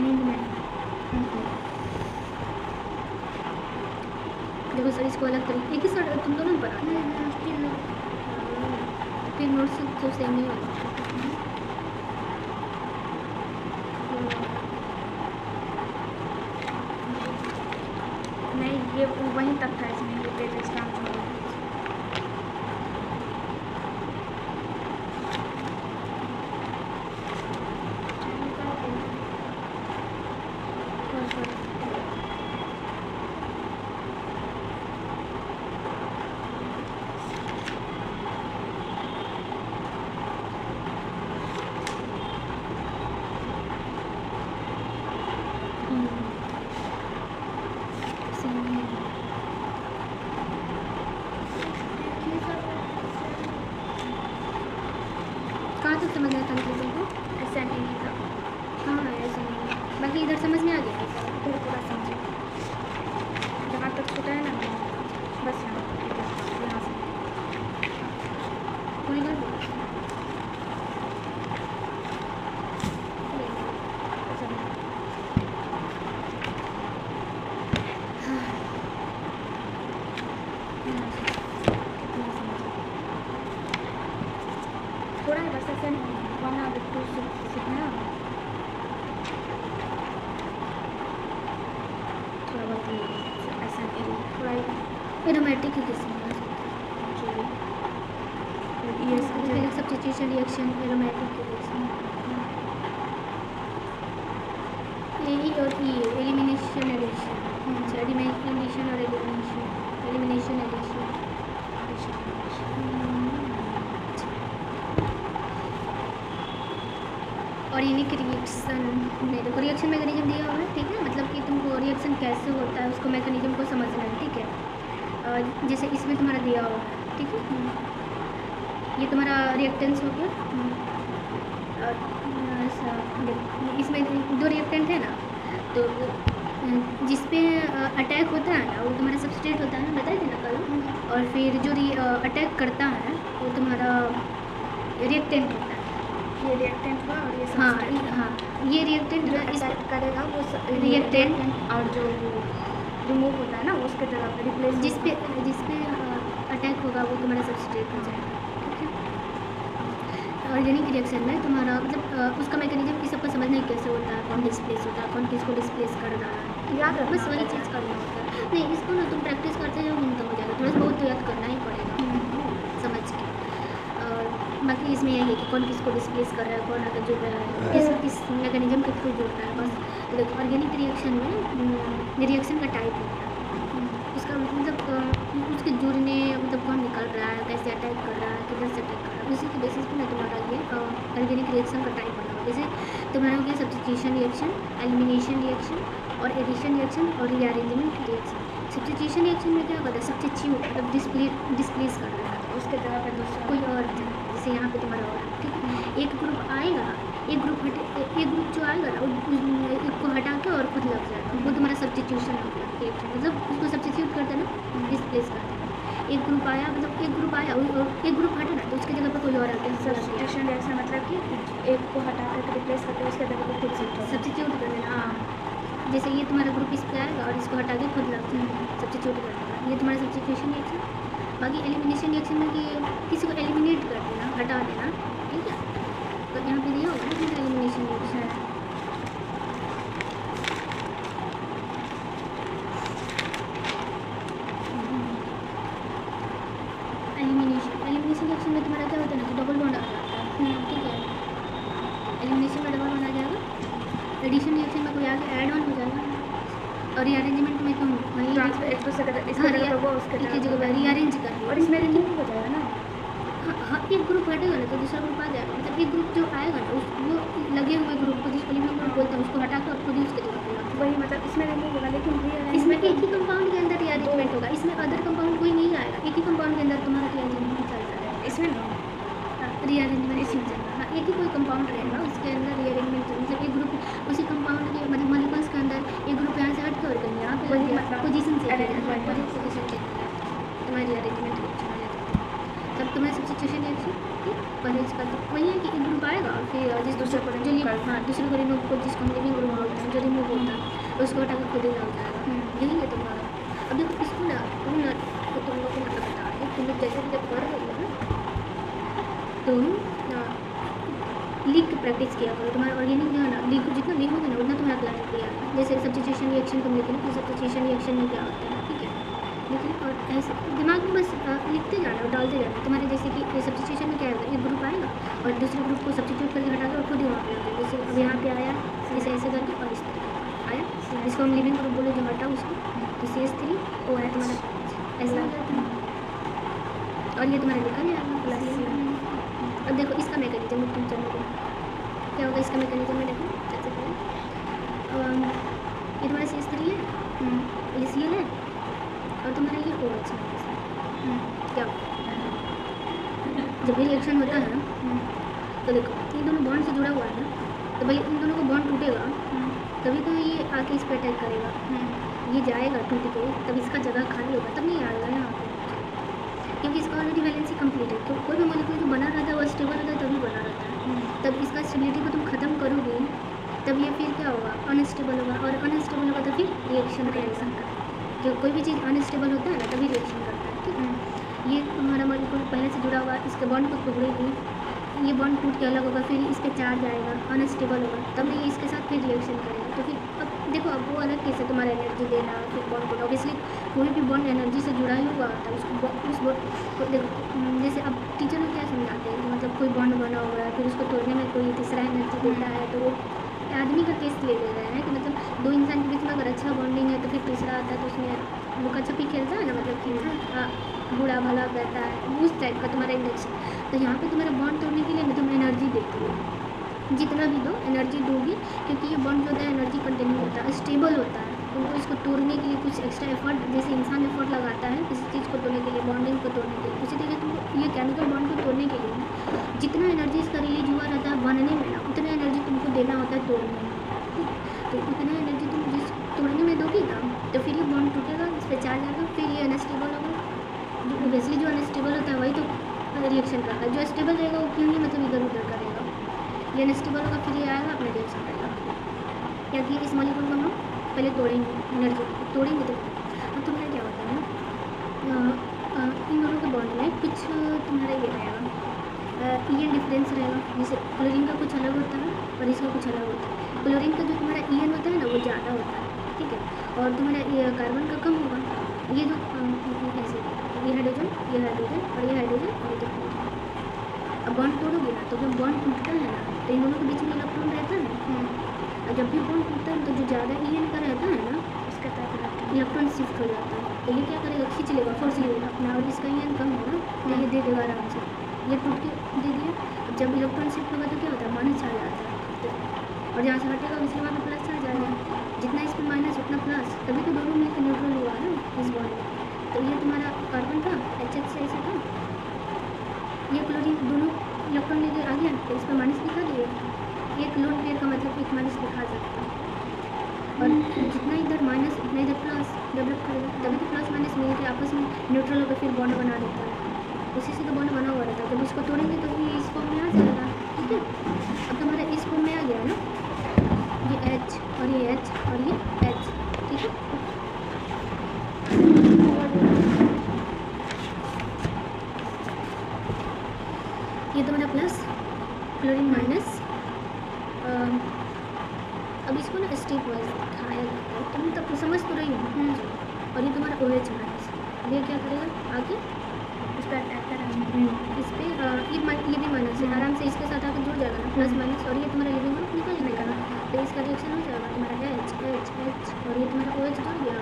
नींद में। देखो सर इसको अलग तरीके एक ही सर तुम दोनों बनाते हैं, फिर नोट्स तो सेम ही होगा। नहीं ये वहीं तक था, इसमें ये पेज काम छोड़ कहाँ तक समझ में आता है तुमको? ऐसा नहीं था। हाँ ऐसा नहीं, बाकी इधर समझ में आ गया। फिर पूरा समझे जहाँ तक छूटा है ना, बस यहाँ से कोई बात थोड़ा है बस, ऐसा नहीं वहाँ बिल्कुल सीखना थोड़ा बहुत ऐसा नहीं, थोड़ा एरोमेटिक की किस्म ये सब्स्टिट्यूशन रिएक्शन एरोमेटिक की किस्म ए और ई एलिमिनेशन एडिशन, एलिमिनेशन और एलिमिनेशन एडिशन। ऑर्गेनिक रिएक्शन में देखो रिएक्शन मैकेनिज्म दिया हुआ है, ठीक है, मतलब कि तुमको रिएक्शन कैसे होता है उसको मैकेनिज्म को समझना है, ठीक है। जैसे इसमें तुम्हारा दिया हुआ है, ठीक है, ये तुम्हारा रिएक्टेंस हो गया। इसमें दो रिएक्टेंट है ना, तो जिस पे अटैक होता है ना वो तुम्हारा सबस्ट्रेट होता है, बताए थे ना कल। और फिर जो अटैक करता है वो तुम्हारा रिएक्टेंट होता है। ये रिएक्टेंट हुआ और ये हाँ हाँ, ये रिएक्टेंट करेगा वो रिएक्टेंट और जो रिमूव होता है ना उसके जगह पे रिप्लेस जिस पे अटैक होगा वो तुम्हारा सबस्ट्रेट हो जाएगा, ठीक है। ऑर्गेनिक रिएक्शन में तुम्हारा मतलब उसका मैकेनिज्म की सबको समझना ही कैसे होता है, कौन डिस्प्लेस होता है, कौन किसको डिस्प्लेस कर रहा है, याद रखना बस वही चीज़ करना होता है। नहीं इसको ना तुम प्रैक्टिस करते जाओ तो हो जाएगा, थोड़ा बहुत तो याद करना ही पड़ेगा समझ के। और बाकी इसमें यही है कि कौन किसको डिस्प्लेस कर रहा है, कौन अगर जुड़ रहा है, किस मैकेनिज्म के थ्रू जुड़ रहा है, बस। देखो ऑर्गेनिक रिएक्शन में रिएक्शन का टाइप होता है, उसका मतलब उसके जुड़ने मतलब कौन निकल रहा है, कैसे अटैक कर रहा है, किधर से अटैक कर रहा है, उसी के बेसिस पे ना तुम्हारा ये ऑर्गेनिक रिएक्शन का टाइप बना हुआ। जैसे तुम्हारा हो गया सब्स्टिट्यूशन रिएक्शन, एलिमिनेशन रिएक्शन और एडिशन रिएक्शन और रीअरेंजमेंट रिएक्शन। सब्स्टिट्यूशन रिएक्शन में क्या होता है, सब्स्टिट्यूट मतलब डिस्प्लेस कर रहा है, उसके जगह पे दूसरा कोई और जैसे यहाँ पे तुम्हारा और, ठीक है। एक ग्रुप आएगा, एक ग्रुप जो आएगा ना एक को हटा के और खुद लग जाएगा, वो तुम्हारा सब्स्टिट्यूशन हो गया। मतलब उसको सब्स्टिट्यूट कर देना, डिस्प्लेस कर देना। एक ग्रुप आया मतलब एक ग्रुप आया और एक ग्रुप हटा ना तो उसकी जगह पर कोई और आ गया। सब्स्टिट्यूशन रिएक्शन मतलब कि एक को हटा करके रिप्लेस करके उसके जगह पर खुद सब्स्टिट्यूट कर देना। हाँ जैसे ये तुम्हारा ग्रुप इस पे आएगा और इसको हटा के खुद लग जाएगा, सब्स्टिट्यूट कर देना, ये तुम्हारा सब्स्टिट्यूशन रिएक्शन। बाकी एलिमिनेशन रिएक्शन में कि किसी को एलिमिनेट कर देना, हटा देना, ठीक है। तो यहाँ पे दिया होगा ना एलिमिनेशन रिएक्शन। एलिमिनेशन रिएक्शन में तुम्हारा क्या होता है ना कि डबल बॉन्ड आ जाता है, ठीक है। एलिमिनेशन में डबल बॉन्ड आ जाएगा, एडिशन रिएक्शन में कोई आगे ऐड ऑन हो जाएगा, और रीअरेंजमेंट में तुम वही ट्रांसफर एक दूसरे का इसके जगह पे वो उसके जगह पर रीअरेंज कर, और इसमें रिमूव हो जाएगा ना। हाँ एक ग्रुप हटेगा ना तो दूसरा ग्रुप आ जाएगा, मतलब एक ग्रुप जो आएगा ना वो लगे हुए ग्रुप को जिसको लिविंग ग्रुप बोलते हैं उसको हटा कर खुद ही उसके जगह पे वही मतलब इसमें रिमूव होगा, लेकिन इसमें एक ही कंपाउंड के अंदर रीअरेंजमेंट होगा, इसमें अदर कंपाउंड कोई नहीं आएगा, एक ही कंपाउंड के अंदर तुम्हारा रीअरेंजमेंट चलता है। इसमें रीअरेंजमेंट इसमें चलेगा, हाँ एक ही कोई कंपाउंड रहेगा उसके अंदर रीअरेंजमेंट, मतलब एक ग्रुप उसी कंपाउंड के मतलब मॉलिक्यूल्स के अंदर एक ग्रुप यहाँ से हट के और कहीं यहाँ पे वही मतलब पोजीशन से पोजीशन तुम्हारी रीअरेंजमेंट रिएक्शन हो जाता है। तब तुम्हारा सब्स्टिट्यूशन रिएक्शन पहले इसका तो वही है कि एक ग्रुप आएगा और फिर जिस दूसरे को जो हाँ दूसरे को रिमूव को जिसको हम लिविंग ग्रुप बोलते हैं जो रिमूव होता है उसको हटा के खुद ही लग जाएगा। यही है तुम्हारा। अब देखो इसको ना तुम लोग को मतलब बता रहे तुम लोग जैसे जब कर रही हो ना तुम लिख के प्रैक्टिस किया करो। तुम्हारा ऑर्गेनिक जो है ना लिख जितना लिखोगे ना उतना तुम्हारा क्लैरिटी आएगा। जैसे सब्स्टिट्यूशन रिएक्शन तुम लिखे ना सब्स्टिट्यूशन रिएक्शन में क्या होता है, ठीक है। लेकिन और ऐसे दिमाग में बस लिखते जाना और डालते जाना। तुम्हारे जैसे कि सब्स्टिट्यूशन में क्या होगा, एक ग्रुप आएगा और दूसरे ग्रुप को सब्स्टिट्यूट करके हटा के और खुद ही वहाँ पे लगे। जैसे अब यहाँ पे आया ऐसे ऐसे करके और इस तरह आया, इसको हम लिविंग ग्रुप बोले जो हटा उसको, तो CH3 वो है तुम्हारा ऐसा। और ये तुम्हारा निकल जाएगा प्लस। अब देखो इसका मैकेनिज्म तुम चलो क्या होगा। इसका मैकेनिज्म में देखो सबसे पहले ये तुम्हारा CH3 है, ये Cl है और तुम्हारा ये OH है। क्या जब ये रिएक्शन होता है तो देखो इन दोनों बॉन्ड से जुड़ा हुआ है ना, तो भाई इन दोनों को बॉन्ड टूटेगा तभी तो ये आके इस पर अटैक करेगा। ये जाएगा टूट के तब इसका जगह खाली होगा तब नहीं आएगा यहाँ पे, क्योंकि इसका ऑलरेडी वैलेंसी कंप्लीट है। तो कोई भी मॉलिक्यूल जो बना रहता है वो स्टेबल होता है तभी बना रहता है। तब इसका स्टेबिलिटी को तुम खत्म करोगे तब ये फिर क्या होगा, अनस्टेबल होगा और अनस्टेबल होगा तो फिर रिएक्शन करेगा। जो कोई भी चीज़ अनस्टेबल होता है ना तभी रिएक्शन करता है, ठीक है। ये तुम्हारा मॉलिक्यूल पहले से जुड़ा हुआ इसके बॉन्ड को तोड़ेगी, ये बॉन्ड टूट के अलग होगा, फिर इस पर चार्ज आएगा, अनस्टेबल होगा तब ये इसके साथ फिर रिएक्शन करेगा। तो फिर अब देखो अब वो अलग केस है तुम्हारा एनर्जी देना फिर बॉन्ड को। ऑब्वियसली कोई भी बॉन्ड एनर्जी से जुड़ा ही हुआ होता है उसको उस बॉन्ड देखो जैसे अब टीचर लोग क्या समझाते हैं कि मतलब कोई बॉन्ड बना हुआ है फिर उसको तोड़ने में कोई तीसरा एनर्जी देता है, तो वो आदमी का केस ले रहे हैं कि मतलब दो इंसान के बीच में अगर अच्छा बॉन्डिंग है तो फिर तीसरा आता है तो उसमें लुका छुपी खेलता है ना, मतलब कि बुरा भला करता है उस टाइप का तुम्हारा इंडक्शन। तो यहाँ पे तुम्हारा बॉन्ड तोड़ने के लिए तुम एनर्जी देती हो, जितना भी दो एनर्जी दोगी, क्योंकि ये बॉन्ड जो होता है एनर्जी कंटेनिंग होता है, स्टेबल होता है। तुमको इसको तोड़ने के लिए कुछ एक्स्ट्रा एफर्ट जैसे इंसान एफर्ट लगाता है किसी चीज़ को तोड़ने के लिए, बॉन्डिंग को तोड़ने के लिए, उसी तरीके तुमको ये केमिकल बॉन्ड को तोड़ने के लिए जितना एनर्जी इसका रिलीज हुआ रहता है बनने में ना उतना एनर्जी तुमको देना होता है तोड़ने में। तो उतना एनर्जी तुम जिस तोड़ने में दोगी ना तो फिर ये बॉन्ड टूटेगा, इस पर चार्ज आएगा, फिर ये अनस्टेबल होगा। जो ओबियसली जो अनस्टेबल होता है वही तो रिएक्शन करता है, जो स्टेबल रहेगा वो क्यों ही मतलब इधर उधर करेगा। ये अनस्टेबल होगा फिर ये आएगा अपना रिएक्शन करेगा, क्योंकि इस मॉलिक्यूल को हम पहले तोड़ेंगे, एनर्जी तोड़ेंगे। तो अब तुम्हारा क्या होता है ना इन दोनों के बॉन्ड में कुछ तुम्हारा ये रहेगा EN डिफरेंस रहेगा। जैसे क्लोरीन का कुछ अलग होता है और इसका कुछ अलग होता है। क्लोरीन का जो तुम्हारा EN होता है ना वो ज़्यादा होता है, ठीक है, और तुम्हारा ये कार्बन का कम होगा। ये जो ऐसे ये हाइड्रोजन और ये हाइड्रोजन और ये हाइड्रोजन। अब बॉन्ड तोड़ोगे ना तो जब बॉन्ड टूटता है ना तो इन दोनों के बीच में इलेक्ट्रॉन रहता है ना, और जब भी बॉन्ड टूटता है तो जो ज़्यादा EN का रहता है ना उसके साथ इलेक्ट्रॉन शिफ्ट हो जाता है। तो ये क्या करेगा, खींच लेगा, फोर्स लेगा अपना, और इसका EN कम होगा तो ये दे देगा आराम से, ये टूट के दे दिया। जब इलेक्ट्रॉन शिफ्ट होगा तो क्या होता है, माइनस चार्ज आता है, और जहाँ से हटेगा उसके वहाँ पे प्लस चार्ज आएगा। जितना इस पर माइनस उतना प्लस, तभी तो दोनों में न्यूट्रल हुआ है ना इस बॉन्ड में। तो ये तुम्हारा कार्बन था HH से ऐसा था, ये क्लोरीन दोनों इलेक्ट्रॉन लेके आ गया तो इस पर माइनस लिखा दिए। एक लोन पेयर का मतलब एक माइनस लिखा सकता है, और जितना इधर माइनस उतना इधर प्लस डेवलप करेगा, तभी तो प्लस माइनस मिल के आपस में न्यूट्रल होकर फिर बॉन्ड बना देता है। उसी से तो बॉन्ड बना हुआ रहता है। जब इसको तोड़ेंगे तो ये इस फॉर्म में आ जाएगा, ठीक है। अब तुम्हारा इस फॉर्म में आ गया ना, ये H और ये H और ये H, ठीक है। ये तुम्हारा प्लस क्लोरीन माइनस। अब इसको ना स्टेप वाइज उठाया जाता है, तुम तब समझ तो रही हो। और ये तुम्हारा OH माइनस, ये क्या करेगा आगे इस पर अटैक करेगा, इस पर ये भी माइनस है, आराम से इसके साथ आकर जुड़ जाएगा ना, प्लस माइनस, और ये तुम्हारा लिविंग ग्रुप निकल जाएगा, तो इसका रिएक्शन हो जाएगा तुम्हारा H और ये तुम्हारा OH जुड़ गया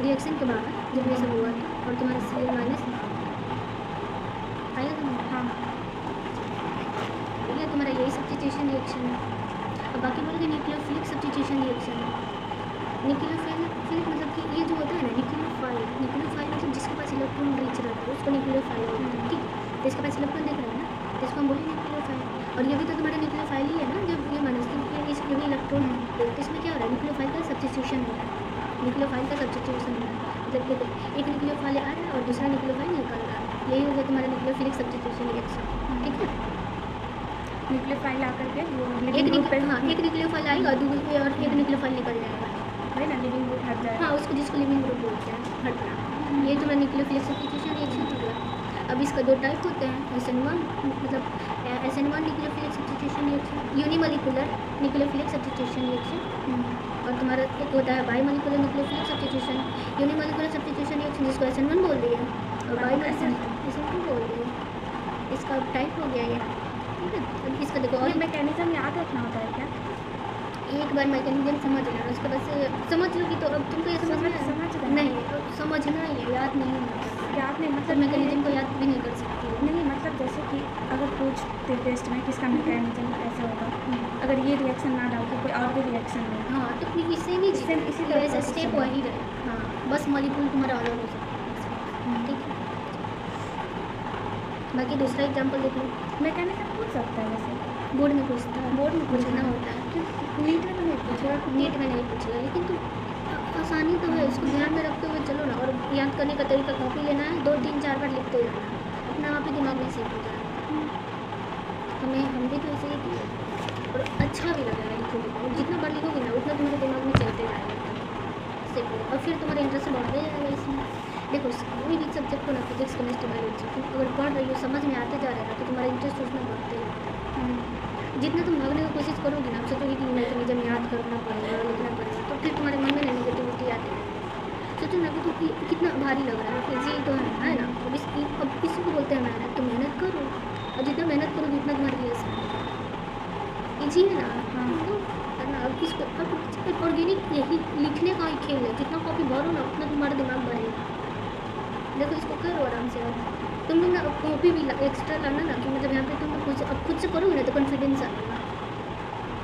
रिएक्शन के बाद जब ये सब हुआ था, और तुम्हारा Cl माइनस आएगा तुम्हारा। हाँ, ये तुम्हारा यही सब्स्टिट्यूशन रिएक्शन है। अब बाकी बोलोगे न्यूक्लियोफिलिक सब्स्टिट्यूशन रिएक्शन है। न्यूक्लियोफिलिक मतलब कि ये जो होता है ना न्यूक्लियोफाइल मतलब जिसके पास इलेक्ट्रॉन रिच रहता है उसको न्यूक्लियोफाइल होता है, ठीक है। तो इसके पास इलेक्ट्रॉन देख रहे हैं ना, तो इसको हम बोलेंगे न्यूक्लियोफाइल। और ये भी तो तुम्हारा न्यूक्लियोफाइल ही है ना, जब ये माइनस इसमें भी इलेक्ट्रॉन तो इसमें क्या हो रहा है, न्यूक्लियोफाइल का सब्स्टिट्यूशन हो रहा है, न्यूक्लियोफाइल का सब्स्टिट्यूशन हो रहा है। मतलब एक न्यूक्लियोफाइल आ रहा है और दूसरा न्यूक्लियोफाइल निकल रहा है। यही हो गया तुम्हारा न्यूक्लियोफिलिक सब्स्टिट्यूशन रिएक्शन, ठीक है। न्यूक्लियोफाइल आकर के वो एक लिविंग ग्रुप पे हाँ एक न्यूक्लियोफाइल आएगा दूसरे और एक न्यूक्लियोफाइल निकल जाएगा, वही ना लिविंग ग्रुप हट जाएगा। हाँ उसको जिसको लिविंग ग्रुप बोलते हैं हटना। ये तुम्हारा न्यूक्लियोफिलिक सब्स्टिट्यूशन रिएक्शन हो गया। अब इसका दो टाइप होते हैं, SN1 मतलब SN1 nucleophilic substitution reaction, unimolecular nucleophilic substitution reaction, और तुम्हारा एक होता है bimolecular nucleophilic substitution. Unimolecular substitution reaction जिसको SN1 बोल रही है और बाईमोलिकुलर SN2 बोल रही है। इसका टाइप हो गया ये, ठीक है। अब इसका देखो और और मैकेनिज्म याद रखना होता है क्या? एक बार मैकेनिज्म समझ लेना, उसके बाद से समझ लोगी तो अब तुमको ये समझ समझ नहीं, समझना ही है, याद नहीं होना। याद नहीं मतलब मतलब मैकेनिज्म को याद भी नहीं कर सकती हो। नहीं मतलब जैसे कि अगर पूछते टेस्ट में किसका मैकेनिज्म कैसे होगा, अगर ये रिएक्शन ना डाल के कोई और भी रिएक्शन हो, हाँ तो फिर इससे भी इसी तरह वैसे process स्टेप चलेगा। वही रहे, हाँ बस मॉलिक्यूल तुम्हारा अलग हो सकता है, ठीक है। बाकी दूसरा एग्जाम्पल देख लो, मैकेनिज्म पूछ सकता है वैसे, बोर्ड में पूछता है, बोर्ड में पूछना होता है, नीट में तो नहीं पूछेगा। नीट में नहीं पूछेगा, लेकिन तुम आसानी तो है, उसको ध्यान में रखते हुए चलो ना। और याद करने का तरीका कॉपी लेना है, 2 3 4 बार लिखते जाना है, अपने आप ही दिमाग में सेट हो जाएगा। हम भी तो ऐसे ही किए और अच्छा भी लगेगा लिखोगे, और जितना बार लिखोगे ना उतना तुम्हारे दिमाग में चलते जाएगा सेट हो, और फिर तुम्हारा इंटरेस्ट बढ़ते जाएगा इसमें। देखो कोई भी सब्जेक्ट को ना, फिजिक्स केमिस्ट्री बायोलॉजी, तुम अगर पढ़ रही हो समझ में आते जा रहा है तो तुम्हारा इंटरेस्ट उसमें बढ़ते जाएगा। जितना तुम भागने की कोशिश करोगी ना, सोचोगे कि मैकेनिज्म याद करना पड़ेगा, लिखना पड़ेगा, तो फिर तुम्हारे मन में नेगेटिविटी आती है। सोचो ना कि तुम कितना भारी लग रहा है, फिर ये तो है ना। अब इसी को बोलते हैं मेहनत, तो मेहनत करो, और जितना मेहनत करोगे उतना तुम्हारे लिए आसान है, इजी है ना। हाँ तो है ना। अब इसको अब ऑर्गेनिक यही लिखने का ही खेल है, जितना कॉपी भरो ना उतना तुम्हारा दिमाग बढ़ेगा। देखो इसको करो आराम से। तुम लोग ना कॉपी भी एक्स्ट्रा लाना ना, कि मतलब यहाँ पे तुम खुद से करोगे ना तो कॉन्फिडेंस आएगा।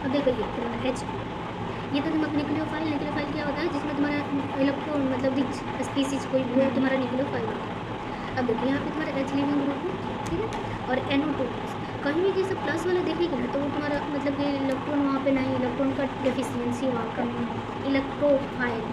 अब देखो ये तुम्हारा H, ये तो तुम्हारा न्यूक्लियोफाइल क्या होता है, जिसमें तुम्हारा इलेक्ट्रॉन मतलब रिच स्पीसीज कोई भी है तुम्हारा न्यूक्लियोफाइल होता है। अब देखो यहाँ पे तुम्हारा H लिविंग ग्रुप है, ठीक है, और NO2 कहीं भी जैसे प्लस वाला देखेगा ना तो वो तुम्हारा मतलब कि इलेक्ट्रॉन वहाँ पे नहीं, इलेक्ट्रॉन का डेफिशिएंसी वहाँ का नहीं है। इलेक्ट्रोफाइल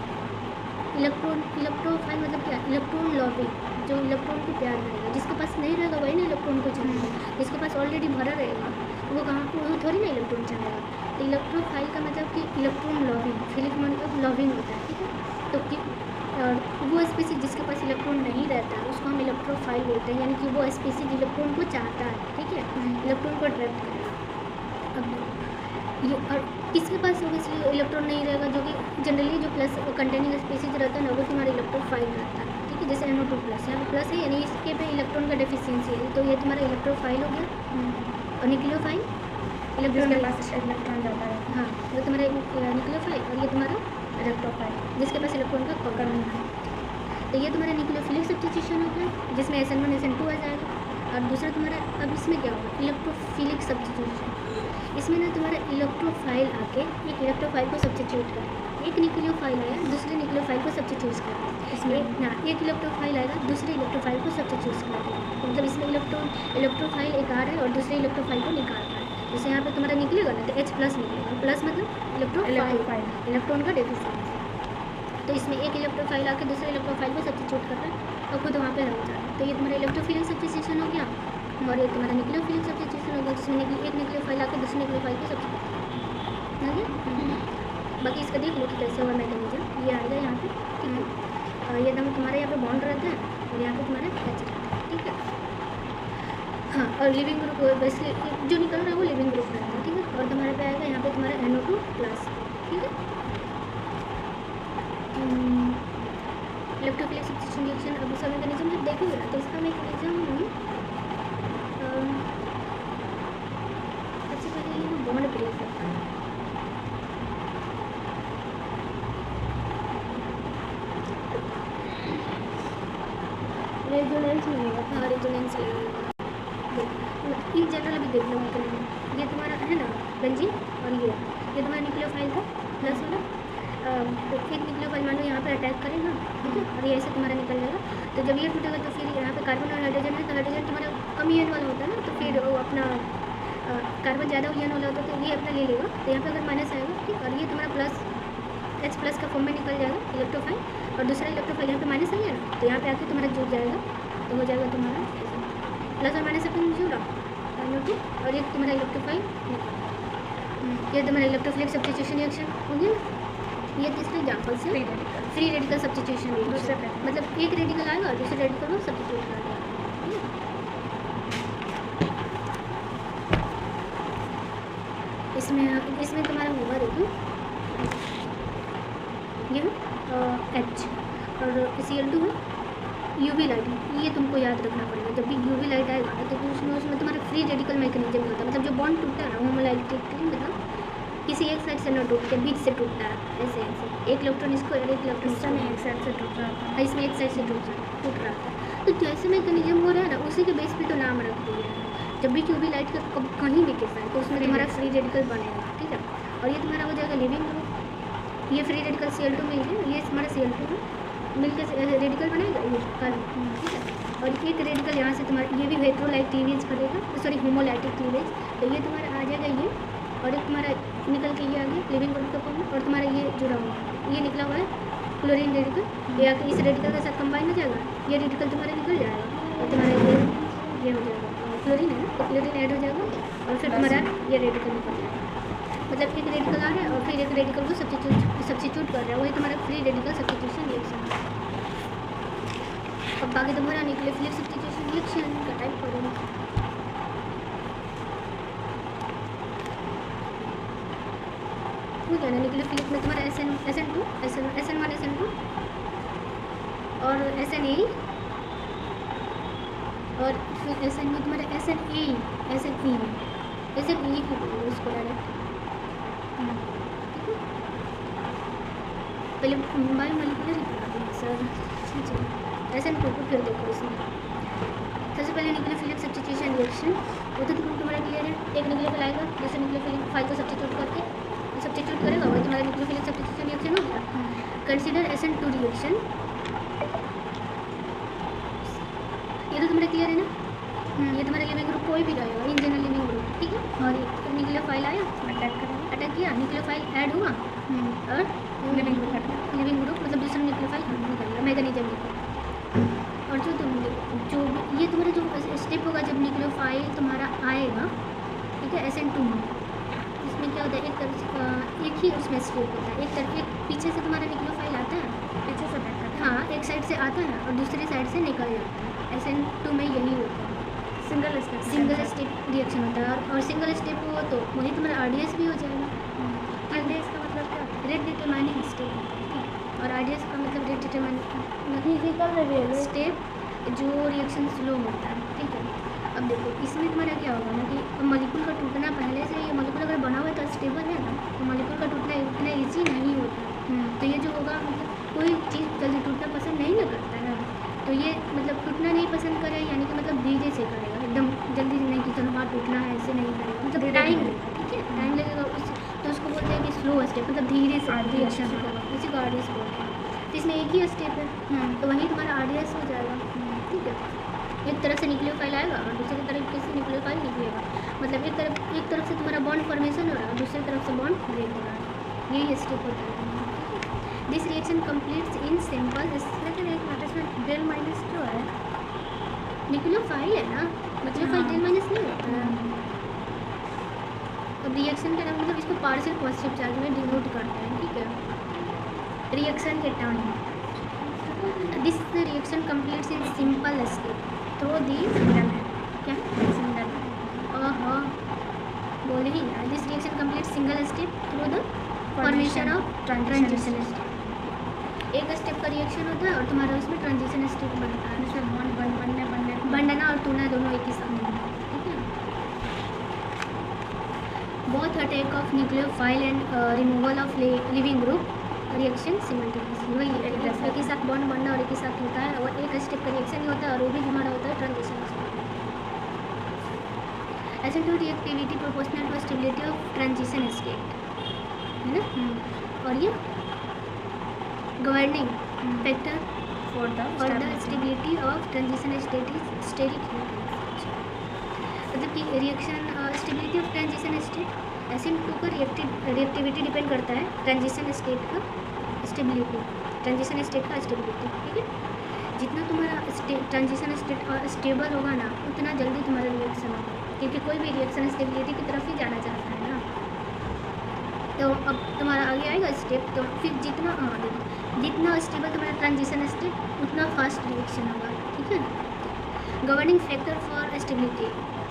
मतलब क्या, इलेक्ट्रॉन लॉबी, जो इलेक्ट्रॉन को प्यार करेगा, जिसके पास नहीं रहेगा वही ना इलेक्ट्रॉन को चाहेगा, जिसके पास ऑलरेडी भरा रहेगा वो कहाँ को वो थोड़ी ना इलेक्ट्रॉन चाहेगा। तो इलेक्ट्रोफाइल का मतलब कि इलेक्ट्रॉन लॉबिंग, फिलिक मतलब लॉबिंग होता है, ठीक है। तो कि वो स्पीसीज जिसके पास इलेक्ट्रॉन नहीं रहता है उसको हम इलेक्ट्रोफाइल बोलते हैं, यानी कि वो स्पीसीज इलेक्ट्रॉन को चाहता है, ठीक है, इलेक्ट्रॉन को अट्रैक्ट करेगा। अब ये और किसके पास ऑब्वियसली इलेक्ट्रॉन नहीं रहेगा, जो कि जनरली जो प्लस कंटेनिंग स्पीसीज रहता है ना वो तुम्हारा इलेक्ट्रोफाइल रहता है, ठीक है। जैसे NO2 प्लस, यहाँ पे प्लस है यानी इसके पे इलेक्ट्रॉन का डेफिशिएंसी है, तो ये तुम्हारा इलेक्ट्रोफाइल हो गया। और न्यूक्लियोफाइल जिसके पास इलेक्ट्रॉन ज़्यादा है, हाँ वो तुम्हारा न्यूक्लियोफाइल, और ये तुम्हारा इलेक्ट्रोफाइल जिसके पास इलेक्ट्रॉन का कमी है। तो ये तुम्हारा न्यूक्लियोफिलिक सब्स्टिट्यूशन हो गया, जिसमें SN1 SN2 आ जाएगा। और दूसरा तुम्हारा अब इसमें क्या होगा, इलेक्ट्रोफिलिक सब्स्टिट्यूशन। इसमें ना तुम्हारा इलेक्ट्रोफाइल आके एक इलेक्ट्रोफाइल को सब्स्टिट्यूट करेगा, एक न्यूक्लियोफाइल आया दूसरे न्यूक्लियोफाइल को सब्स्टिट्यूट करेगा, इसमें ना एक इलेक्ट्रोफाइल आएगा दूसरे इलेक्ट्रोफाइल को सब्स्टिट्यूट करेगा, मतलब इसमें इलेक्ट्रोफाइल एक आ रहा है और दूसरे इलेक्ट्रोफाइल को निकाल रहा है। जैसे यहाँ पे तुम्हारा निकलेगा ना तो H प्लस निकलेगा, प्लस मतलब इलेक्ट्रोफाइल, इलेक्ट्रॉन का डेफिशिएंसी। तो इसमें एक इलेक्ट्रोफाइल आके दूसरे इलेक्ट्रोफाइल को सब्स्टिट्यूट कर रहा है और खुद वहाँ पे रह जा रहा है। तो ये तुम्हारा इलेक्ट्रोफिलिक सब्स्टिट्यूशन हो गया, और ये तुम्हारा न्यूक्लियोफिलिक सब्स्टिट्यूशन हो गया, जिसमें एक न्यूक्लियोफाइल आके दूसरे न्यूक्लियोफाइल को सब्स्टिट्यूट हो गया। बाकी इसका देख लो कि कैसे हुआ मैकेनिज्म, ये आएगा यहाँ पे, ठीक है। और ये एकदम तुम्हारे यहाँ पे बॉन्ड रहता है और यहाँ पे तुम्हारा H रहता है, ठीक है। हाँ और लिविंग ग्रुप बेसिकली जो निकल रहा है वो लिविंग ग्रुप रहता है, ठीक है। और तुम्हारे पे आएगा यहाँ पे तुम्हारा NO2 प्लस, ठीक है। Electrophilic substitution reaction. अब इसका मैकेनिज्म जब देखोगे ना तो इसका मैकेनिज्म सबसे पहले ये ना बॉन्ड ब्रेक करता है, रेजोनेंस मिलेगा, हाँ रेजोनेंस लगेगा। इन जनरल अभी देख लो मैकेनिज्म, ये तुम्हारा है ना बेंजीन, और ये तुम्हारा न्यूक्लियोफाइल था प्लस वाला। तो एक न्यूक्लियोफाइल मान लो यहाँ पे अटैक करेगा, ठीक है, और ये ऐसे तुम्हारा निकल जाएगा। तो जब ये टूटेगा तो फिर यहाँ पे कार्बन और हाइड्रोजन है, तो हाइड्रोजन तुम्हारा कम ईएन वाला होता है ना, तो फिर वो अपना कार्बन ज़्यादा ईएन वाला होता है तो ये अपना ले लेगा। तो यहाँ पे अगर माइनस आएगा, ठीक, और ये तुम्हारा प्लस H प्लस का फॉर्म में निकल जाएगा इलेक्ट्रोफाइल, और दूसरा इलेक्ट्रोफाइल यहाँ पे माइनस आई है ना, तो यहाँ पे आके तुम्हारा जुड़ जाएगा तो हो जाएगा तुम्हारा ऐसे प्लस और माइनस अपन जुड़ा टू, और एक तुम्हारा इलेक्ट्रोफाइल ये तुम्हारा इलेक्ट्रोफिलिक सब्स्टिट्यूशन रिएक्शन हो गया ना। ये तीसरे एग्जाम्पल से फ्री रेडिकल सब्स्टिट्यूशन रिएक्शन, मतलब एक रेडिकल आएगा और दूसरे रेडिकल में सब्स्टिट्यूट कर देगा। इसमें तुम्हारा होगा देखो ये H और Cl2 है यूवी लाइट, ये तुमको याद रखना पड़ेगा। जब भी यूवी लाइट आएगा तो उसमें तुम्हारा फ्री रेडिकल मैकेनिज्म होता है, मतलब जो बॉन्ड टूटता है ना होमोलाइटिकली, मतलब किसी एक साइड से न टूट के बीच से टूटता है ऐसे ऐसे, एक इलेक्ट्रॉन इसको और एक इलेक्ट्रॉन एक साइड से टूट रहा था, इसमें एक साइड से टूट रहा था। तो जैसे मैकेनिज्म हो रहा है ना उसी के बेस पे तो नाम रख दिया है। जब भी यूवी लाइट का कहीं भी केस है तो उसमें तुम्हारा फ्री रेडिकल बनेगा, ठीक है। और ये तुम्हारा हो जाएगा लिविंग ग्रुप, ये फ्री रेडिकल Cl2 मिल गया, ये तुम्हारा Cl2 है मिलकर रेडिकल बनाएगा ये कल, ठीक है। और एक रेडिकल यहाँ से तुम्हारा ये भी हेटेरोलाइट क्लीवेज करेगा, सॉरी होमोलाइटिक क्लीवेज, तो ये तुम्हारा आ जाएगा ये, और एक तुम्हारा निकल के ये आ गया लिविंग ग्रुप का फॉर्म, और तुम्हारा ये जुड़ा हुआ ये निकला हुआ है क्लोरीन रेडिकल, ये आके इस रेडिकल के साथ कंबाइन हो जाएगा, ये रेडिकल तुम्हारा निकल जाएगा और तुम्हारा ये हो जाएगा क्लोरीन है ना, तो क्लोरीन ऐड हो जाएगा और फिर तुम्हारा ये रेडिकल निकल जाएगा। मतलब एक रेडिकल आ रहा है और फिर एक रेडिकल को सब्स्टिट्यूट कर रहा है, वही तुम्हारा फ्री रेडिकल सब्स्टिट्यूशन रिएक्शन है। अब बाकी तुम्हारा न्यूक्लियोफिलिक सब्स्टिट्यूशन रिएक्शन का टाइप करेंगे। वो क्या है न्यूक्लियोफिलिक में तुम्हारा SN2 SN1 SN2 और SNA, और फिर SN में तुम्हारा SNE को बोलो उसको डायरेक्ट, पहले बायोमोलिकुलर ही बना देंगे सर। SN2 को फिर देखो इसमें सबसे पहले न्यूक्लियोफिलिक सब्स्टिट्यूशन रिएक्शन वो तो तुम्हारा क्लियर है। एक न्यूक्लियोफिल आएगा जैसे न्यूक्लियोफिलिक फाइल को सब्स्टिट्यूट करेगा वही तुम्हारा न्यूक्लियोफिलिक सब्स्टिट्यूशन रिएक्शन हो गया। कंसीडर SN2 रिएक्शन, ये तो तुम्हारा क्लियर है ना। ये तुम्हारा लिविंग ग्रुप कोई भी रहेगा इन जनरल लिविंग ग्रुप, ठीक है। और एक न्यूक्लियोफाइल आया अटैक किया, न्यूक्लियोफाइल ऐड हुआ और लिविंग ग्रुप मतलब दूसरा न्यूक्लियोफाइल निकल गया मैकेनिज्म निकल। और जो ये तुम्हारा जो स्टेप होगा जब न्यूक्लियोफाइल तुम्हारा आएगा, ठीक है, SN2 में, इसमें क्या होता है एक तरफ एक ही उसमें स्टेप होता है, एक पीछे से तुम्हारा न्यूक्लियोफाइल आता है, पीछे से बैठा है, हाँ एक साइड से आता है और दूसरी साइड से निकल जाता है। SN2 में यही होता है, सिंगल स्टेप रिएक्शन होता है। और सिंगल स्टेप हो तो वही तुम्हारा RDS भी हो जाएगा। RDS का मतलब क्या, रेट डिटरमाइनिंग स्टेप, और RDS का मतलब रेट डिटरमाइनिंग स्टेप जो रिएक्शन स्लो होता है, ठीक है। अब देखो इसमें तुम्हारा क्या होगा ना कि मॉलिक्यूल का टूटना पहले से, ये मॉलिक्यूल अगर बना हुआ है तो स्टेबल है ना, तो मॉलिक्यूल का टूटना इतना ईजी नहीं होता। तो ये जो होगा मतलब कोई चीज़ जल्दी टूटना पसंद नहीं ना करता है, तो ये मतलब टूटना नहीं पसंद करे यानी कि मतलब धीरे से करेगा, एकदम जल्दी नहीं कि चलो हाँ टूटना है ऐसे नहीं करेगा, मतलब टाइम लगेगा, ठीक है, टाइम लगेगा तो उसको बोलते हैं कि स्लो स्टेप, मतलब धीरे से रिएक्शन होगा, इसी को RDS बोलते हैं। तो इसमें एक ही स्टेप है तो वहीं तुम्हारा RDS हो जाएगा, ठीक है। एक तरफ से न्यूक्लियोफाइल आएगा और दूसरी तरफ से न्यूक्लियोफाइल निकलेगा, मतलब एक तरफ से तुम्हारा बॉन्ड फॉर्मेशन हो रहा है, दूसरी तरफ से बॉन्ड ब्रेक हो रहा है, यही स्टेप होता है। This reaction completes in simple, लेकिन एक मिनट डेल माइनस जो है न्यूक्लियोफाइल है ना, न्यूक्लियोफाइल डेल माइनस नहीं होता है। अब रिएक्शन का नाम मतलब इसको पार्शियल पॉजिटिव चार्ज में डिनोट करते हैं, ठीक है। रिएक्शन के time this reaction completes in simple step through the क्या बोले ही ना, this reaction complete single step through the formation of transition step. एक स्टेप का रिएक्शन होता है और तुम्हारा उसमें ट्रांजिशन स्टेप बनता है, उसमें बॉन्ड बनना और टूटना दोनों एक ही साथ, ठीक है। Both attack of nucleophile and removal of leaving group reaction simultaneously, वही एक ही साथ बॉन्ड बनना और एक ही साथ होता है, और एक स्टेप का रिएक्शन ही होता है और वो भी हमारा होता है transition step. SN2 reactivity proportional to stability of transition state, है ना। और ये governing factor for the stability of transition state is steric, मतलब कि reaction stability of transition state SN2 का रिएक्टिविटी डिपेंड करता है ट्रांजिशन स्टेट का स्टेबिलिटी, ठीक है। जितना तुम्हारा ट्रांजिशन स्टेट स्टेबल होगा ना, उतना जल्दी तुम्हारा रिएक्शन होगा, क्योंकि कोई भी रिएक्शन स्टेबिलिटी की तरफ ही जाना चाहता है ना। तो अब तुम्हारा आगे आएगा स्टेप, तो फिर जितना देखो जितना स्टेबल तुम्हारा ट्रांजिशन स्टेट उतना फास्ट रिएक्शन होगा, ठीक है। Governing factor for stability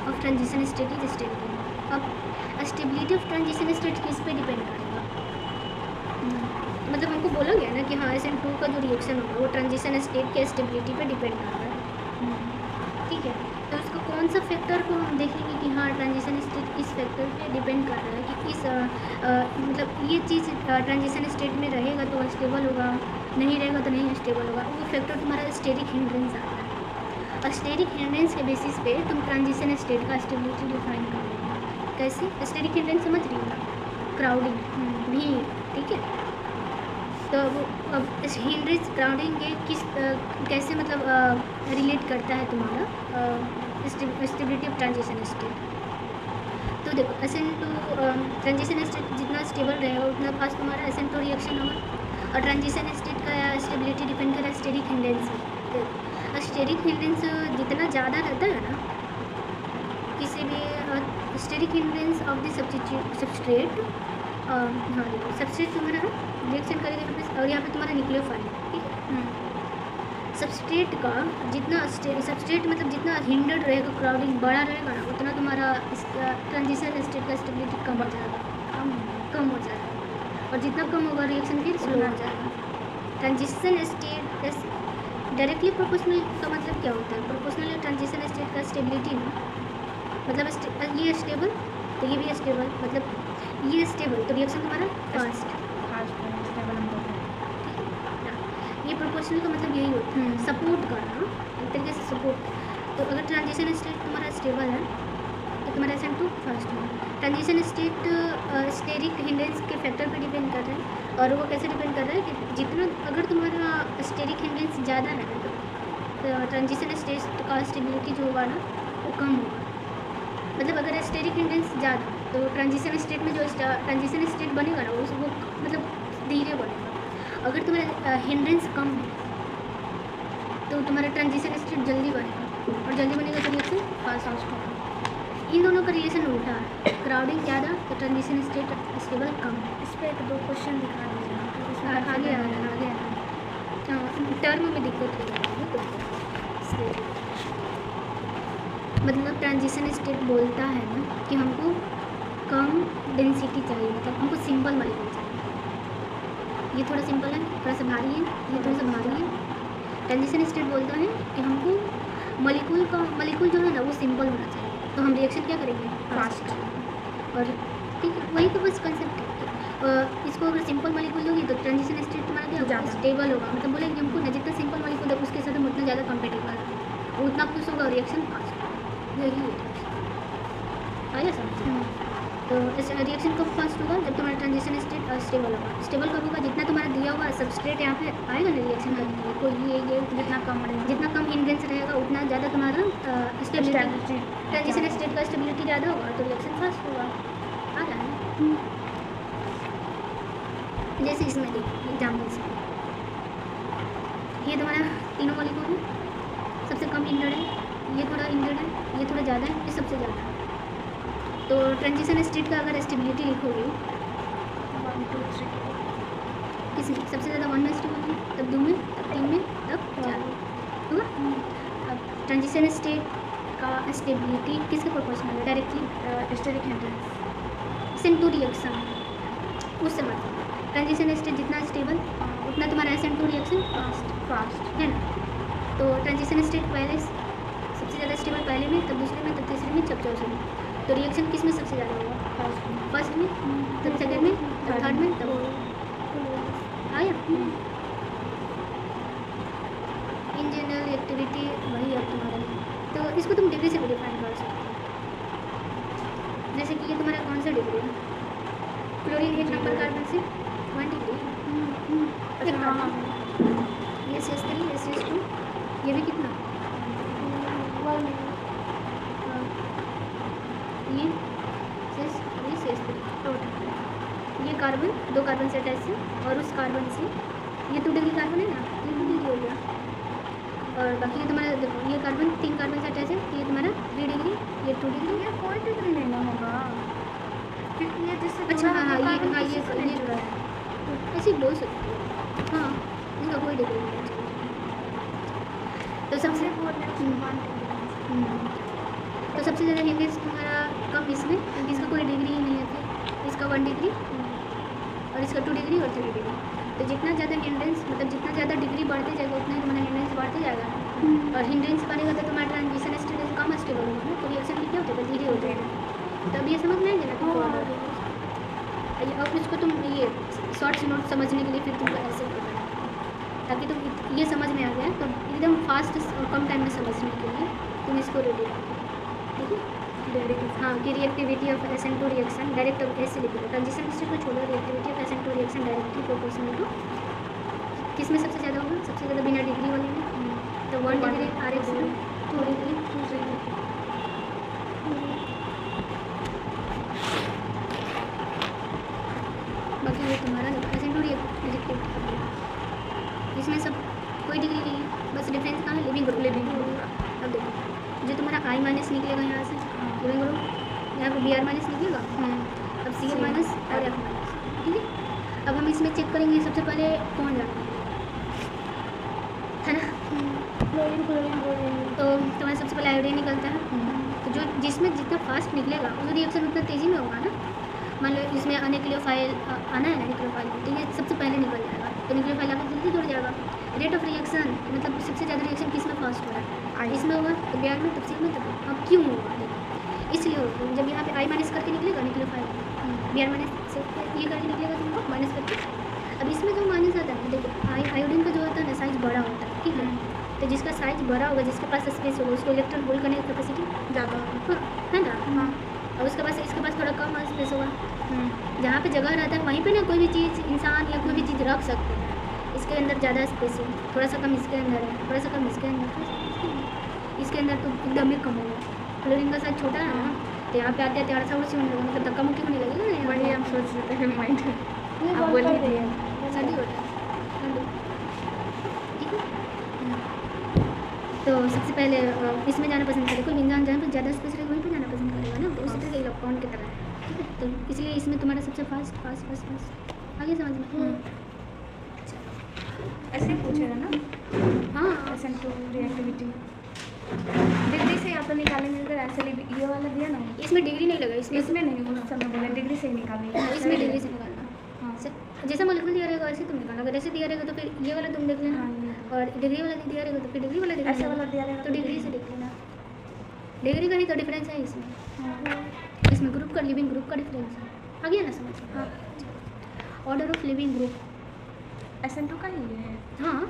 of transition state is stability. अब स्टेबिलिटी ऑफ ट्रांजिशन स्टेट किस पे डिपेंड करेगा? मतलब हमको बोला गया ना कि हाँ SN2 का जो रिएक्शन होगा वो ट्रांजिशन स्टेट के स्टेबिलिटी पे डिपेंड कर रहा है, ठीक है। तो उसका कौन सा फैक्टर को हम देखेंगे कि हाँ ट्रांजिशन स्टेट इस फैक्टर पे डिपेंड कर रहा है कि इस मतलब ये चीज़ ट्रांजिशन स्टेट में रहेगा तो स्टेबल होगा, नहीं रहेगा तो नहीं स्टेबल होगा। वो फैक्टर तुम्हारा स्टेरिक हिंड्रेंस आता है, और स्टेरिक हिंड्रेंस के बेसिस पे तुम ट्रांजिशन स्टेट का स्टेबिलिटी डिफाइन कर रहे हो। कैसे? स्टेरिक हिंड्रेंस समझ रही हो ना, क्राउडिंग भी, ठीक है। तो अब हिंड्रेंस क्राउडिंग के किस कैसे मतलब रिलेट करता है तुम्हारा स्टेबिलिटी ऑफ ट्रांजिशन स्टेट। तो देखो SN2 ट्रांजिशन स्टेट जितना स्टेबल रहेगा उतना फास्ट तुम्हारा SN2 रिएक्शन होगा, और ट्रांजिशन स्टेट का स्टेबिलिटी डिपेंड कर रहा है स्टेरिक हिंड्रेंस पे। तो स्टेरिक हिंड्रेंस जितना ज़्यादा रहता है ना किसी भी steric hindrance of the substrate, हाँ देखो सबस्ट्रेट तुम्हारा रिएक्शन करेगा यहाँ पे, और यहाँ पे तुम्हारा न्यूक्लियोफाइल, ठीक है। सबस्ट्रेट का जितना सबस्ट्रेट मतलब जितना हिंडर्ड रहेगा, क्राउडिंग बड़ा रहेगा ना, उतना तुम्हारा ट्रांजिशन स्टेट का स्टेबिलिटी कम हो जाएगा, कम हो जाएगा, और जितना कम होगा रिएक्शन फिर स्लो हो जाएगा। ट्रांजिशन स्टेट डायरेक्टली प्रोपोर्शनल का मतलब क्या होता है? प्रोपोर्शनल ट्रांजिशन स्टेट का स्टेबिलिटी ना, मतलब ये स्टेबल तो ये भी स्टेबल, मतलब ये स्टेबल तो रिएक्शन तुम्हारा फास्ट स्टेबल हम बोलते हैं। ये प्रोपोर्शनल का मतलब यही होता है, सपोर्ट करना, एक तरीके से सपोर्ट। तो अगर ट्रांजिशन स्टेट तुम्हारा स्टेबल है तो तुम्हारा SN2 फास्ट होगा। ट्रांजिशन स्टेट स्टेरिक हिंड्रेंस के फैक्टर पे डिपेंड कर रहा है, और वो कैसे डिपेंड कर रहा है कि जितना अगर तुम्हारा स्टेरिक हिंड्रेंस ज़्यादा है तो ट्रांजिशन स्टेट का स्टेबिलिटी जो होगा ना वो कम होगा। मतलब अगर स्टेरिक हिंड्रेंस ज़्यादा तो ट्रांजिशन स्टेट में जो ट्रांजिशन स्टेट बनेगा ना वो मतलब धीरे बनेगा। अगर तुम्हारा हिंड्रेंस कम है तो तुम्हारा ट्रांजिशन स्टेट जल्दी बनेगा, और जल्दी बनेगा तो रिएक्शन फास्ट होगा। इन दोनों का रिलेशन उल्टा है, क्राउडिंग ज़्यादा तो ट्रांजिशन स्टेट स्टेबल कम। इस पर एक दो क्वेश्चन दिखा दीजिए। आगे आ रहा है, आगे आ रहा है, टर्म में दिक्कत हो रही है। मतलब ट्रांजिशन स्टेट बोलता है ना कि हमको कम डेंसिटी चाहिए, मतलब हमको सिंपल मॉलिक्यूल चाहिए। ये थोड़ा सिंपल है, थोड़ा सा भारी है, ये थोड़ा सा भारी है। ट्रांजिशन स्टेट बोलता है कि हमको मॉलिक्यूल जो है ना वो सिंपल होना चाहिए, तो हम रिएक्शन क्या करेंगे? फास्ट। और ठीक है, वही तो बस कंसेप्ट है। इसको अगर सिंपल मॉलिक्यूल दोगी तो ट्रांजिशन स्टेट तुम्हारा क्या होगा? स्टेबल होगा। मतलब बोलेंगे हमको ना जितना सिंपल मॉलिक्यूल है उसके साथ हम उतना ज़्यादा कंपेटेबल है, उतना खुश होगा, रिएक्शन फास्ट। यही होता है समझ। तो इस रिएक्शन कब फास्ट होगा? जब तुम्हारा ट्रांजिशन स्टेट स्टेबल होगा। स्टेबल कब होगा? जितना तुम्हारा दिया हुआ सबस्ट्रेट यहाँ पे आएगा ना रिएक्शन करने के लिए, कोई ये जितना कम हिंड्रेंस रहेगा उतना ज़्यादा तुम्हारा स्टेबिलिटी, ट्रांजिशन स्टेट का स्टेबिलिटी ज़्यादा होगा तो रिएक्शन फास्ट होगा। आ रहा है जैसे इसमें देखो एग्जाम्पल से, ये तुम्हारा तीनों मॉलिक्यूल है, सबसे कम हिंडर्ड है, ये थोड़ा हिंडर्ड है, ये थोड़ा ज़्यादा है, ये सबसे ज़्यादा है। तो ट्रांजिशन स्टेट का अगर स्टेबिलिटी लिखोगे 1 2 3 किसमें सबसे ज़्यादा 1 में स्टेबल है, तब 2 में, तब 3 में, तब 4 में, हुआ। अब ट्रांजिशन स्टेट का स्टेबिलिटी किसके प्रोपोर्शनल है? Directly steric hindrance SN2 reaction उससे मतलब ट्रांजिशन स्टेट जितना स्टेबल उतना तुम्हारा SN2 रिएक्शन फास्ट है ना। तो ट्रांजिशन स्टेट पहले सबसे ज़्यादा स्टेबल पहले में, तब दूसरे में, तब तीसरे में, तब चौथे में। तो रिएक्शन किस में सबसे ज़्यादा होगा? फर्स्ट में, तब सेकंड में, तब थर्ड में, तब आया। इन जनरल एक्टिविटी वही है तुम्हारा। तो इसको तुम डिग्री से भी डिफाइन कर सकते हो। जैसे कि ये तुम्हारा कौन सा डिग्री है? क्लोरीन 1 नंबर कार्बन से 1 डिग्री, ये CH3, ये CH2, ये भी कितना? ये CH3 टोटल। ये कार्बन 2 कार्बन से अटैच है, और उस कार्बन से ये 2 डिग्री कार्बन है ना, ये 2 डिग्री हो गया। और बाकी ये तुम्हारा देखो ये कार्बन 3 कार्बन से अटैच है, ये तुम्हारा 3 डिग्री, ये 2 डिग्री। ये कोई डिग्री लेना होगा क्योंकि ये जिससे अच्छा जुड़ा हाँ है, हाँ वो कार्बन ये किसी से नहीं जुड़ा है। ऐसे ही बोल सकते हो। हाँ इसका कोई डिग्री नहीं है। तो सबसे तो सबसे ज़्यादा हिंड्रेंस तुम्हारा कम इसमें, क्योंकि इसका कोई डिग्री ही नहीं है, फिर इसका 1 डिग्री और इसका 2 डिग्री और 3 डिग्री। तो जितना ज़्यादा हिंड्रेंस मतलब जितना ज़्यादा डिग्री बढ़ते जाएगा उतना ही तुम्हारा हिंड्रेंस बढ़ते जाएगा। और हिंड्रेंस बढ़ेगा तो तुम्हारा ट्रांजिशन स्टेट कम स्टेबल होगा ना, तो रिएक्शन में क्या होता है धीरे होते हैं। तो अब ये समझ में आएगा ना तुमको। अब इसको तुम ये शॉर्ट्स नोट समझने के लिए फिर तुमको ऐसे करना है, ताकि तुम ये समझ में आ गया तो एकदम फास्ट और कम टाइम में समझने के लिए तुम इसको रेडी रखो, ठीक है। हाँ कि reactivity of SN2 reaction direct अब ऐसे लिखो, ट्रांजिशन स्टेट को छोड़ो, reactivity of SN2 reaction directly proportional to किस में सबसे ज़्यादा होगा, सबसे ज़्यादा बिना डिग्री वाले में, तो 1 डिग्री RX में 2 डिग्री 2 डिग्री। बाकी ये तुम्हारा SN2 रिएक्टिविटी इसमें सब कोई डिग्री नहीं है, बस डिफरेंस कहाँ है लिविंग ग्रुप। अब देखो जो तुम्हारा I माइनस निकलेगा यहाँ से लिविंग ग्रुप, यहाँ पे Br माइनस निकलेगा, अब Cl माइनस और F माइनस, ठीक है। अब हम इसमें चेक करेंगे सबसे पहले कौन जाना है ना, तो तुम्हारा सबसे पहले आयोडीन निकलता है। तो जो जिसमें जितना फास्ट निकलेगा वो रिएक्शन उतना तेज़ी में होगा ना। मान लो इसमें अनिक्लियोफाइल आना है ना, निक्लियोफाइल तो ये सबसे पहले निकल जाएगा, तो निक्लियोफाइल आकर जल्दी जुड़ जाएगा। रेट ऑफ रिएक्शन मतलब सबसे ज़्यादा रिएक्शन किस में फास्ट हो रहा है, इसमें होगा तो Br में, तब Cl में, तब अब क्यों होगा देखो, इसलिए होगा जब यहाँ पे I माइनस करके निकलेगा निक्लियोफाइल, Br माइनस से ये करके निकलेगा तुमको माइनस करके। अब इसमें जो माइनस आता है देखो आयोडीन का जो होता है ना साइज बड़ा होता है, ठीक है। तो जिसका साइज बड़ा होगा, जिसके पास स्पेस होगा, उसको इलेक्ट्रॉन होल्ड करने की कैपेसिटी ज़्यादा है ना। हाँ और उसके पास इसके पास थोड़ा कम स्पेस होगा, जहाँ पे जगह रहता है वहीं पे ना कोई भी चीज़ इंसान या कोई भी चीज़ रख सकते हैं। इसके अंदर ज़्यादा स्पेस है, थोड़ा सा कम इसके अंदर है, थोड़ा सा कम इसके अंदर, इसके अंदर तो एकदम ही कम होगा। क्लोरीन का साइज छोटा है ना, तो यहाँ पे आते आते थोड़ा सा उसी होने लगा, मतलब धक्का मुक्की होने लगेगा ना। वही हम सोच रहे थे माइंड आप बोल ही दिए सर्दी होता है, ठीक है। तो सबसे पहले इसमें जाना पसंद करें, कोई इंसान जहाँ पर ज़्यादा स्पेस रहेगा वहीं पर जाना पसंद करेगा ना, तो उसी तरह इलेक्ट्रॉन की तरह है, ठीक है। तो इसलिए इसमें तुम्हारा सबसे फास्ट आगे समझ में। ऐसे पूछेगा ना। हाँ SN2 रिएक्टिविटी डिग्री से आप तो निकालेंगे, अगर ऐसे ये वाला दिया ना, इसमें डिग्री नहीं लगा, इसमें नहीं उस समय बोले डिग्री से ही निकालेंगे। इसमें डिग्री से निकालना। हाँ जैसा मॉलिक्यूल दिया रहेगा वैसे तुम निकालना, अगर ऐसे दिया रहेगा तो फिर ये वाला तुम देख लेना, और डिग्री वाला दिया रहेगा तो फिर डिग्री वाला देख ऐसे लेना, वाला दिया रहेगा तो डिग्री से देख लेना। डिग्री का ही तो डिफरेंस है इसमें, इसमें ग्रुप का लिविंग ग्रुप का डिफरेंस है, आ गया ना समझ। हाँ order of leaving group SN2 का ही है। हाँ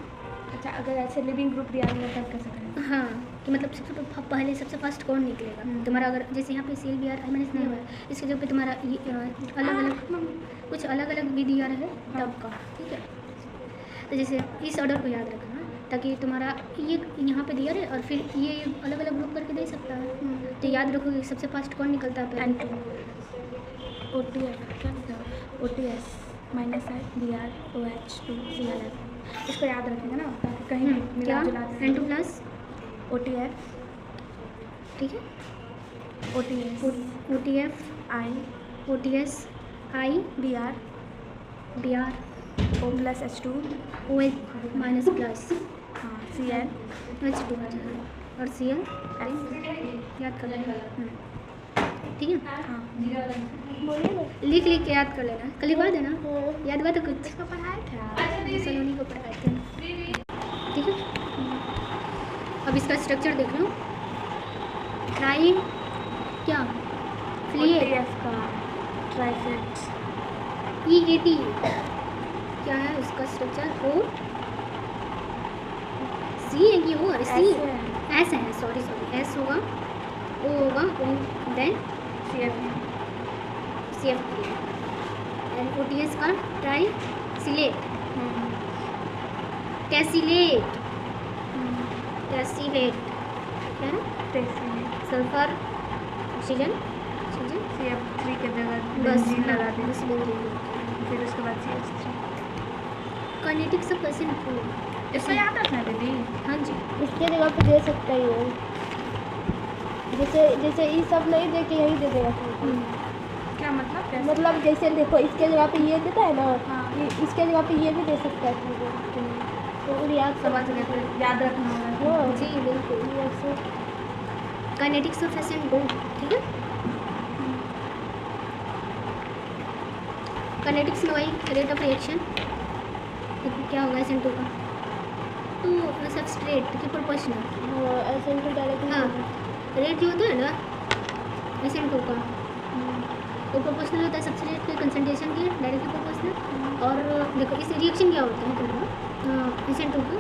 अच्छा अगर ऐसे लिविंग ग्रुप दिया गया तब कैसे करेंगे? हाँ कि मतलब सबसे पहले सबसे फर्स्ट कौन निकलेगा तुम्हारा, अगर जैसे यहाँ पे Cl Br I माइनस दिया हुआ है, इसके जगह पे तुम्हारा अलग अलग कुछ अलग अलग भी दिया रहे तब का, ठीक है। तो जैसे इस ऑर्डर को याद रखना ताकि तुम्हारा ये यहाँ पे दिया रहे और फिर ये अलग अलग ग्रुप करके दे सकता है, तो याद रखो कि सबसे फर्स्ट कौन निकलता है पहले। OTS माइनस है Br OH2 Cl, इसको याद रखेंगे ना ताकि कहीं मिला जुला N2 प्लस OTF, ठीक है, OTF I OTS I Br Br O plus H2 OH minus plus हाँ Cl H2 और Cl याद कर लेना, ठीक है। हाँ लिख के याद कर लेना, कल लिखवा देना, याद हुआ तो कुछ इसको पढ़ाए थे सलोनी को पढ़ाए थे, ठीक है। अब इसका स्ट्रक्चर देख लो, ट्राई क्या फ्लिएट OTF का ट्राइफेट EAT क्या है उसका स्ट्रक्चर, O C है कि O है, C S है, सॉरी S होगा, O होगा, देन CF3 एंड OTS का ट्राई सिलेट कैसिलेट क्या है सल्फर ऑक्सीजन CF3 के जगह बस बेंजीन लगा दें, बस बेंजीन। फिर उसके बाद CH3 काइनेटिक्स ऑफ कैसे इंप्रूव, इसका याद रखना है दीदी। हाँ जी, इसके जगह पे दे सकता ही हो, जैसे ये सब नहीं दे के यही दे देगा तुमको। क्या मतलब कैसे? मतलब जैसे देखो इसके जगह पे ये देता है ना, हाँ। इसके जगह पे ये भी दे सकता है तुमको, तो याद समझ गए, फिर याद रखना होगा। हाँ जी बिल्कुल। ये ऐसे काइनेटिक्स ऑफ SN2, ठीक है। काइनेटिक्स में वही रेट ऑफ रिएक्शन क्या होगा SN2 का, टू सबस्ट्रेट की प्रोपोर्शनल। ऐसे इनको डायरेक्टली हाँ, रेट जो होता है ना SN2 का, वो प्रोपोर्शनल होता है सबस्ट्रेट के कंसंट्रेशन के डायरेक्टली प्रोपोर्शनल। और देखो इस रिएक्शन क्या होता है तुम्हारा SN2 का,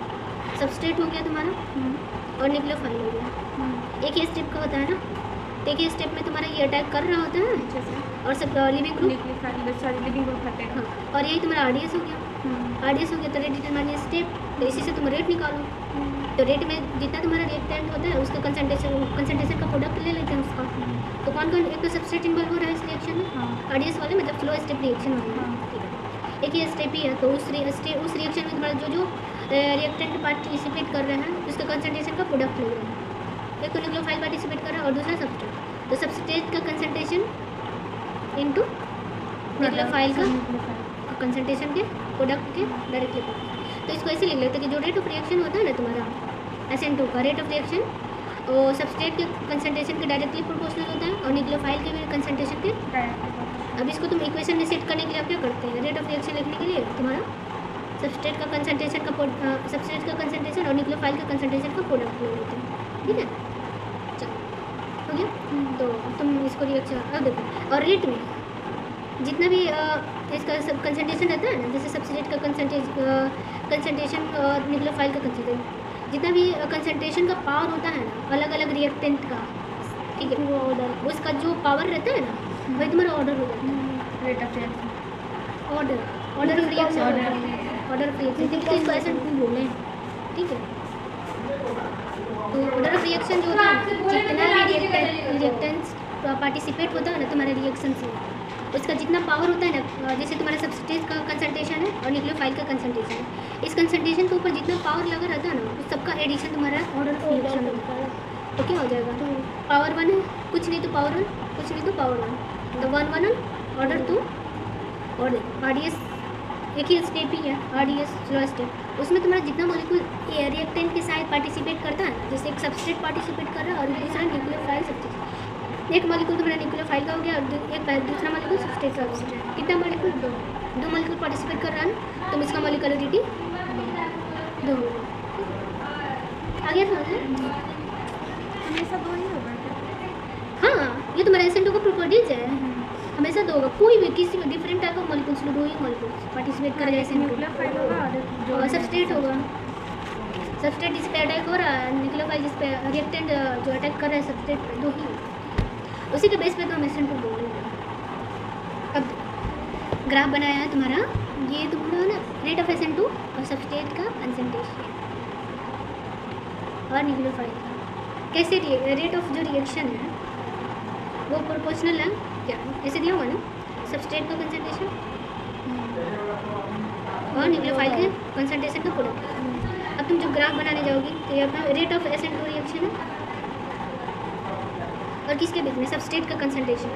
सबस्ट्रेट हो गया तुम्हारा और न्यूक्लियोफाइल हो गया। एक ही स्टेप का होता है ना, तो एक ही स्टेप में तुम्हारा ये अटैक कर रहा होता है अच्छे से और सब लिविंग ग्रुप। लिविंग ग्रुप हटेगा। हाँ, और यही तुम्हारा RDS हो गया। RDS हो गया तो रेट डिटरमाइन स्टेप, तो इसी से तुम रेट निकालो। तो रेट में जितना तुम्हारा रिएक्टेंट होता है उसका कंसंट्रेशन का प्रोडक्ट ले लेते हैं उसका। तो कौन कौन, एक तो सबस्ट्रेट इन्वॉल्व हो रहा है इस रिएक्शन में, हाँ। RDS वाले मतलब स्लो स्टेप रिएक्शन वाले। हाँ। ठीक है, एक ही स्टेप ही है, तो उस रिएक्शन में तुम्हारा जो रिएक्टेंट पार्टिसिपेट कर रहे हैं उसका कंसंट्रेशन का प्रोडक्ट ले रहे हैं। एक तो न्यूक्लियोफाइल पार्टिसिपेट कर रहा है और दूसरा सबस्ट्रेट। तो सबस्ट्रेट का कंसंट्रेशन इनटू न्यूक्लियोफाइल का कंसंट्रेशन के प्रोडक्ट के डायरेक्टली। तो इसको ऐसे लिख लेते हैं कि जो रेट ऑफ रिएक्शन होता है ना तुम्हारा SN2 का, रेट ऑफ रिएक्शन वो सबस्ट्रेट के कंसंट्रेशन के डायरेक्टली प्रोपोर्शनल होता है और न्यूक्लियोफाइल के भी कंसंट्रेशन के। अब इसको तुम इक्वेशन में सेट करने के लिए आप क्या करते हैं, रेट ऑफ रिएक्शन लिखने के लिए तुम्हारा सबस्ट्रेट का कंसंट्रेशन का सबस्ट्रेट का कंसंट्रेशन और न्यूक्लियोफाइल का कंसंट्रेशन का प्रोडक्ट ले लेते हैं। ठीक है, चलो हो गया। तो तुम इसको रिएक्शन अब देखो, और रेट में जितना भी इसका सब कंसंट्रेशन रहता है ना, जैसे सबस्ट्रेट का कंसंट्रेशन और न्यूक्लियोफाइल का कंसंट्रेशन, जितना भी कंसंट्रेशन का पावर होता है ना अलग अलग रिएक्टेंट का, ठीक है, वो ऑर्डर उसका जो पावर रहता है ना वही तुम्हारा ऑर्डर हो जाता है। Rate of reaction, order of reaction, order of reaction, क्योंकि इसको SN2 बोले हैं। ठीक है, तो ऑर्डर ऑफ रिएक्शन जो होता है, जितना भी रिएक्टेंट्स पार्टिसिपेट होता है ना तुम्हारे रिएक्शन से, उसका जितना पावर होता है ना, जैसे तुम्हारा सबस्ट्रेट का कंसंट्रेशन है और न्यूक्लियोफाइल का कंसंट्रेशन है, इस कंसंट्रेशन के ऊपर जितना पावर लगा रहता है ना उस सबका एडिशन तुम्हारा ऑर्डर ऑफ रिएक्शन होता है। तो क्या हो जाएगा, पावर 1 है, कुछ नहीं तो पावर 1, कुछ नहीं तो पावर 1, तो 1 1 ऑर्डर 2 और RDS एक ही स्टेप ही है, RDS स्लो स्टेप। उसमें तुम्हारा जितना मॉलिक्यूल रिएक्टेंट के साथ पार्टिसिपेट करता है ना, जैसे एक सबस्ट्रेट पार्टिसिपेट कर रहा है और दूसरा न्यूक्लियोफाइल सबस्ट्रेट, एक मॉलिक्यूल तुम्हारा न्यूक्लियोफाइल का हो गया और एक दूसरा मॉलिक्यूल सबस्ट्रेट का हो गया। कितना मॉलिक्यूल, दो मॉलिक्यूल पार्टिसिपेट कर रहा है ना, तो इसका मॉलिक्यूलरिटी 2 हो गया। आ गया समझ? हमेशा 2 ही होगा क्या? हाँ, ये तुम्हारा SN2 का प्रॉपर्टीज है, हमेशा 2 होगा। कोई भी किसी भी डिफरेंट टाइप ऑफ मॉलिक्यूल्स में 2 ही मॉलिक्यूल्स पार्टिसिपेट कर रहे हैं न्यूक्लियोफाइल होगा SN2 और और सबस्ट्रेट होगा। सबस्ट्रेट जिस पे अटैक हो रहा है, न्यूक्लियोफाइल जिस पे रिएक्टेंट जो अटैक कर रहा है, सबस्ट्रेट 2 ही, उसी के बेस पे तो हम SN2 बोल रहे हैं। अब ग्राफ बनाया है तुम्हारा, ये तुम्हारा ना रेट ऑफ SN2 और सबस्ट्रेट का कंसंट्रेशन और न्यूक्लियोफाइल का कैसे रेट ऑफ जो रिएक्शन है वो प्रोपोर्शनल है क्या, ऐसे दिया हुआ ना, सबस्ट्रेट का कंसंट्रेशन और न्यूक्लियोफाइल के कंसंट्रेशन का प्रोडक्ट। अब तुम जो ग्राफ बनाने जाओगी तो ये अपना रेट ऑफ SN2 रिएक्शन है और किसके बीच में, सबस्ट्रेट का कंसंट्रेशन।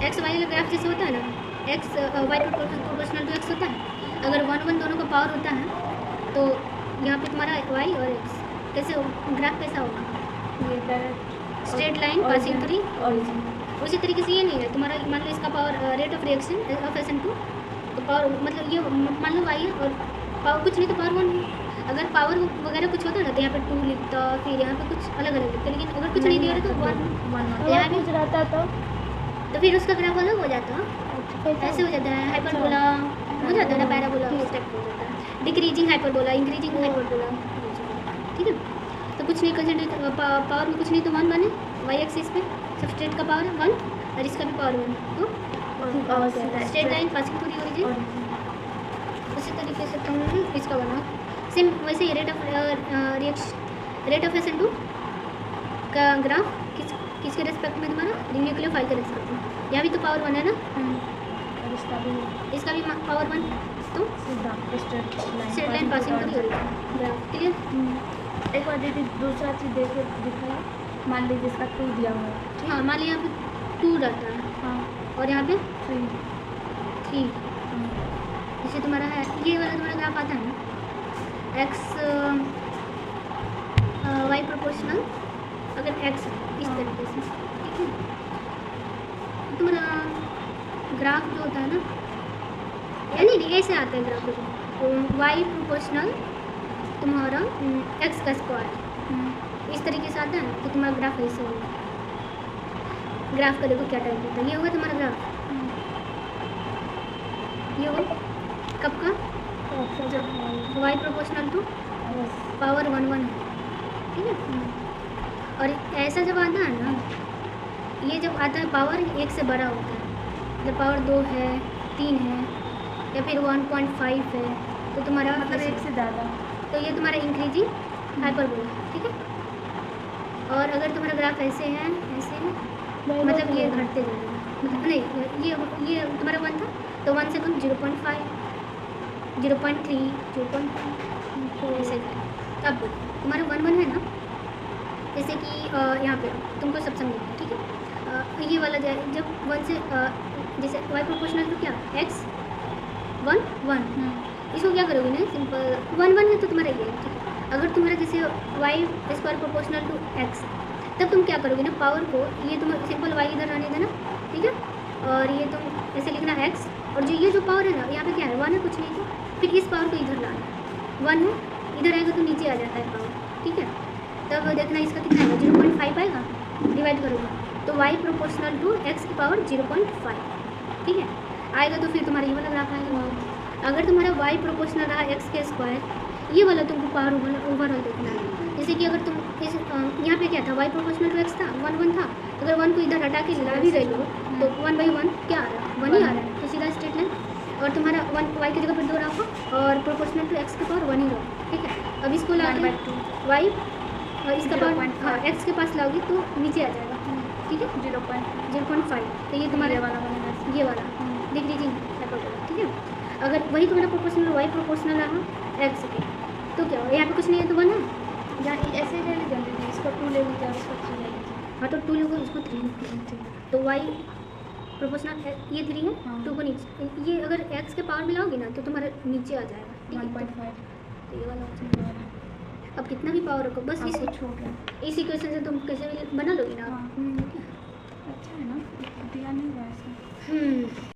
एक्स वाई वाला ग्राफ जैसे होता है ना, x y proportional to x होता है। अगर 1 1 दोनों का पावर होता है तो यहाँ पे तुम्हारा वाई और एक्स कैसे ग्राफ कैसा होगा, straight line passing three origin. उसी तरीके से ये नहीं है तुम्हारा, मान लो इसका power rate of reaction of SN2, तो पावर मतलब ये मान लो वाई है और पावर कुछ नहीं तो पावर 1। अगर पावर वगैरह कुछ होता है ना तो यहाँ पे 2 लिखता, फिर यहाँ पे कुछ अलग अलग लिखता, लेकिन अगर कुछ नहीं दिया तो 1 यहाँ भी कुछ रहता तो फिर उसका ग्राफ अलग हो जाता, ऐसे हो जाता है, हाइपरबोला हो जाता है ना, पैराबोला उस टाइप हो जाता है, डिक्रीजिंग हाइपरबोला, इंक्रीजिंग हाइपरबोला। ठीक है, तो कुछ नहीं कंसंट्रेट पावर में कुछ नहीं तो 1 1 है, वाई एक्सिस पे सबस्ट्रेट का पावर 1 और इसका भी पावर 1, तो straight line passing through origin. उसी तरीके से तुम इसका बनाओ सेम वैसे ही rate of reaction, rate of SN2 का ग्राफ किसके रेस्पेक्ट में तुम्हारा, न्यूक्लियोफाइल के रेस्पेक्ट में। यहाँ भी तो पावर 1 है ना, इसका भी पावर 1 तो सीधा स्ट्रेट लाइन पासिंग करी ग्राफ क्लियर। एक बार दीदी दूसरा चीज़ देखे दिखाइए। मान लीजिए इसका 2 दिया हुआ है, ठीक? हाँ मान लीजिए यहाँ पे 2 डाटा है हाँ और यहाँ पे 3। 3। जैसे तुम्हारा है ये वाला तुम्हारा ग्राफ आता है ना x y प्रोपोर्शनल, अगर x इस हाँ। तरीके से, ठीक है, तो तुम्हारा ग्राफ जो होता है ना, यानी नहीं ऐसे आता है ग्राफ, तो y प्रोपोर्शनल तुम्हारा x का स्क्वायर इस तरीके से आता है ना, तो तुम्हारा ग्राफ ऐसे होगा। ग्राफ का देखो क्या टाइप होता है, ये होगा तुम्हारा ग्राफ, ये होगा कब का, जब y प्रोपोर्शनल टू पावर 1 1 है, ठीक है। और ऐसा जब आता है ना, ये जब आता है पावर 1 से बड़ा होता है, जब पावर 2 है 3 है या फिर 1.5 है, तो तुम्हारा मतलब ऐसे- 1 से ज़्यादा। तो ये तुम्हारा इंक्रीजिंग हाइपरबोला, ठीक है। और अगर तुम्हारा ग्राफ ऐसे है मतलब ये घटते जाएगा, मतलब नहीं ये तुम्हारा 1 था तो 1 से कम 0.5 0.3 0.5 ऐसे है। अब तुम्हारा 1 1 है ना, जैसे कि यहाँ पे तुमको सब समझ, ठीक है। ये वाला जब 1 से जैसे y प्रोपोर्शनल टू क्या x 1 1, इसको क्या करोगे ना, सिंपल 1 1 है तो तुम्हारा ये है, ठीक है। अगर तुम्हारा जैसे y square proportional to x, तब तुम क्या करोगे ना, पावर को ये तुम सिंपल y इधर आने देना, ठीक है, और ये तुम ऐसे लिखना x, और जो ये जो पावर है ना यहाँ पे क्या है 1 है, कुछ नहीं था, फिर इस पावर को इधर लाना, 1 है इधर आएगा तो नीचे आ जाता है पावर, ठीक है। तब देखना इसका कितना आएगा 0.5 आएगा, डिवाइड करोगे तो y प्रोपोर्शनल टू x की पावर 0.5, ठीक है, आएगा तो फिर तुम्हारा ये वाला ग्राफ आएगा। अगर तुम्हारा y प्रोपोर्शनल रहा x के स्क्वायर, ये वाला तुमको पावर ओवरऑल देखना है। जैसे कि अगर तुम इस यहाँ पे क्या था, y प्रोपोर्शनल टू x था 1 1 था, अगर 1 को इधर हटा के ला भी रही हो तो 1/1 क्या आ रहा है, 1 ही आ रहा है, तो सीधा स्ट्रेट लाइन। और तुम्हारा 1 y की जगह पर 2 रखो और प्रोपोर्शनल टू x की पावर 1 ही रहो, ठीक है। अब इसको ला के 1/2 y और इसका पावर 0.5 हाँ x के पास लाओगी तो नीचे आ जाएगा, ठीक है, 0.5। तो ये तुम्हारे वाला बनेगा। ये वाला डिक्रीजिंग हाइपरबोला, ठीक है। अगर वही तुम्हारा प्रोपोर्शनल y प्रोपोर्शनल रहा x के, तो क्या होगा, यहाँ पे कुछ नहीं है तो 1 है, या ऐसे ही ले लीजिए दीदी, इसको 2 ले लीजिए और इसको 3 ले लीजिए। हाँ तो 2 लोगों इसको 3 तो y प्रोपोर्शनल ये 3 है, हाँ। 2 को नीचे, ये अगर x के पावर मिलाओगे ना तो तुम्हारा नीचे आ जाएगा, ठीक है। 1.5 तो ये वाला ऑप्शन, अब कितना भी पावर रखो बस आपको छूट है। इस इक्वेशन से तुम कैसे भी बना लोगे ना। हाँ। अच्छा है ना, दिया नहीं हुआ ऐसा।